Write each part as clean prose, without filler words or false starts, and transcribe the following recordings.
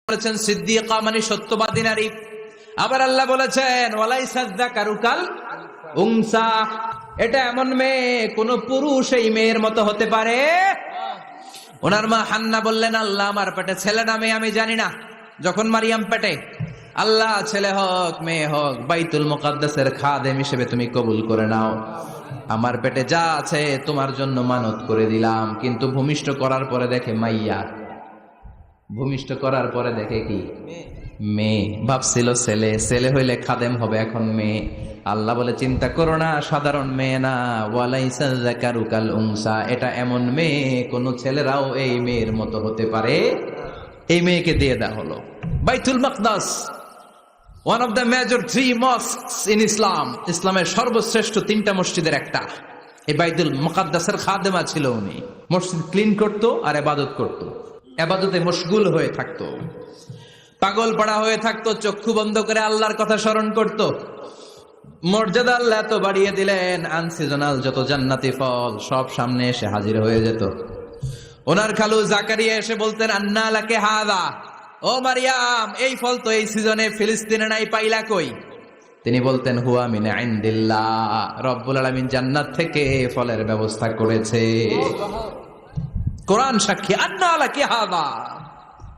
বলেছেন সিদ্দিকা মানে সত্যবাদী নারী। আবার আল্লাহ বলেছেন ওয়ালাইসা যাকারু কাল উনসা, এটা এমন মেয়ে কোন পুরুষ এই মেয়ের মতো হতে পারে? ওনার মা হান্না বললেন, আল্লাহ আমার পেটে ছেলে না মেয়ে আমি জানি না। যখন মারিয়াম পেটে, আল্লাহ ছেলে হোক মেয়ে হোক বাইতুল মুকাদ্দাসের খাদেম হিসেবে তুমি কবুল করে নাও। আমার পেটে যা আছে তোমার জন্য মানত করে দিলাম। কিন্তু ভূমিষ্ঠ করার পরে দেখে মাইয়া, ভূমিষ্ঠ করার পরে দেখে কি মেয়ে। ভাবছিল ছেলে, ছেলে হইলে খাদেম হবে, এখন মেয়ে। আল্লাহ বলে চিন্তা করো না, সাধারণ মেয়ে না। ওয়ালাইসা যাকারু কাল উনসা, এটা এমন মেয়ে কোন ছেলেরাও এই মেয়ের মতো হতে পারে। এই মেয়েকে দিয়ে দেওয়া হলো বাইতুল মাকদাস, one of the major 3 mosques in Islam. ইসলামের সর্বশ্রেষ্ঠ 3টা মসজিদের একটা। এই বাইতুল মুকাদ্দাসের খাদেমা ছিল উনি। মসজিদ ক্লিন করত আর ইবাদত করত, ইবাদতে মশগুল হয়ে থাকতো, পাগল পাড়া হয়ে থাকতো, চক্ষু বন্ধ করে আল্লাহর কথা স্মরণ করত। মর্যাদা আল্লাহ এত বাড়িয়ে দিলেন, আনসিজনাল যত জান্নাতি ফল সব সামনে এসে হাজির হয়ে যেত। ওনার খালু জাকারিয়া এসে বলতেন, আন্না লাকে হাদা, ও মারিয়াম এই ফল তো এই সিজনে ফিলিস্তিনে নাই, পাইলা কই? তিনি বলতেন, হুয়া মিন ইনদিল্লাহ, রব্বুল আলামিন জান্নাত থেকে ফলের ব্যবস্থা করেছে। কোরআন সাক্ষী, আন্না লাকে হাদা,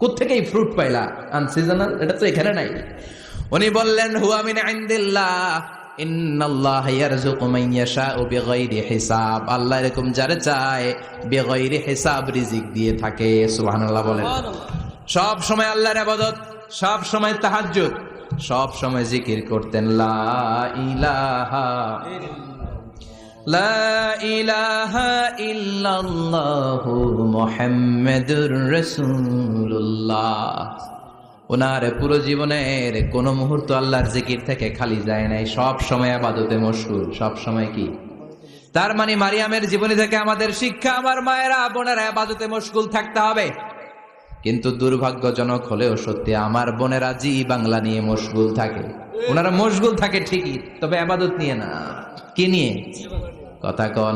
কোত্থেকে এই ফ্রুট পাইলা? আনসিজনাল, এটা তো এখানে নাই। উনি বললেন, হুয়া মিন ইনদিল্লাহ, ইন্নাল্লাহ ইয়ারযুকু মান ইয়াশাউ বিগাইরি হিসাব, আল্লাহ এরকম যারে চায় বিগাইরি হিসাব রিজিক দিয়ে থাকে। সুবহানাল্লাহ বলেন। সব সময় আল্লাহর ইবাদত, সব সময় তাহাজ্জুদ, সব সময় জিকির করতেন, লা ইলাহা লা ইলাহা ইল্লাল্লাহু মুহাম্মাদুর রাসূলুল্লাহ। ওনার পুরো জীবনের কোন মুহূর্ত আল্লাহর জিকির থেকে খালি যায় নাই, সব সময় ইবাদতে মশগুল, সব সময় কি। তার মানে মারিয়ামের জীবনী থেকে আমাদের শিক্ষা, আমার মায়েরা বোনেরা ইবাদতে মশগুল থাকতে হবে। কিন্তু দুর্ভাগ্যজনক হলেও সত্যি, আমার বোনেরা জি বাংলা নিয়ে মশগুল থাকে। ওনারা মশগুল থাকে ঠিকই, তবে ইবাদত নিয়ে না। কি নিয়ে? কথা কন।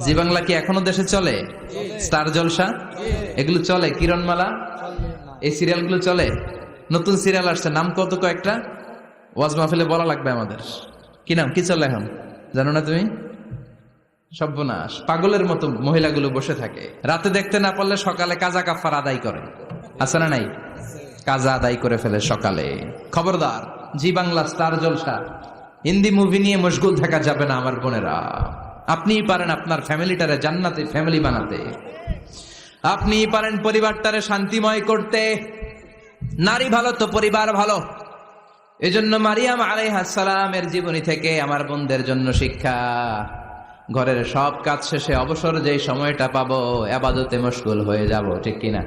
জি বাংলা কি এখনো দেশে চলে? স্টার জলসা এগুলো চলে, কিরণমালা, এই সিরিয়ালগুলো চলে। নতুন সিরিয়াল আসছে, নাম কত কয়েকটা, ওয়াজ মাহফিলে বলা লাগবে আমাদের। কি নাম, কি চলে এখন জানো না তুমি? সর্বনাশ, পাগলের মতো মহিলাগুলো বসে থাকে, রাতে দেখতে না পারলে সকালে কাজা কাফার আদায় করে। আছে না নাই? কাজা আদায় করে ফেলে সকালে। খবরদার, জি বাংলা, স্টার জলসা, হিন্দি মুভি নিয়ে মশগুল থাকা যাবে না আমার বোনেরা। আপনিই পারেন আপনার ফ্যামিলিটারে জান্নাতি ফ্যামিলি বানাতে, আপনিই পারেন পরিবারটারে শান্তিময় করতে। নারী ভালো তো পরিবার ভালো। এজন্য মারিয়াম আলাইহিস সালামের জীবনী থেকে আমার বোনদের জন্য শিক্ষা, ঘরের সব কাজ শেষে অবসর যেই সময়টা পাবো ইবাদতে মশগুল হয়ে যাব, ঠিক কিনা?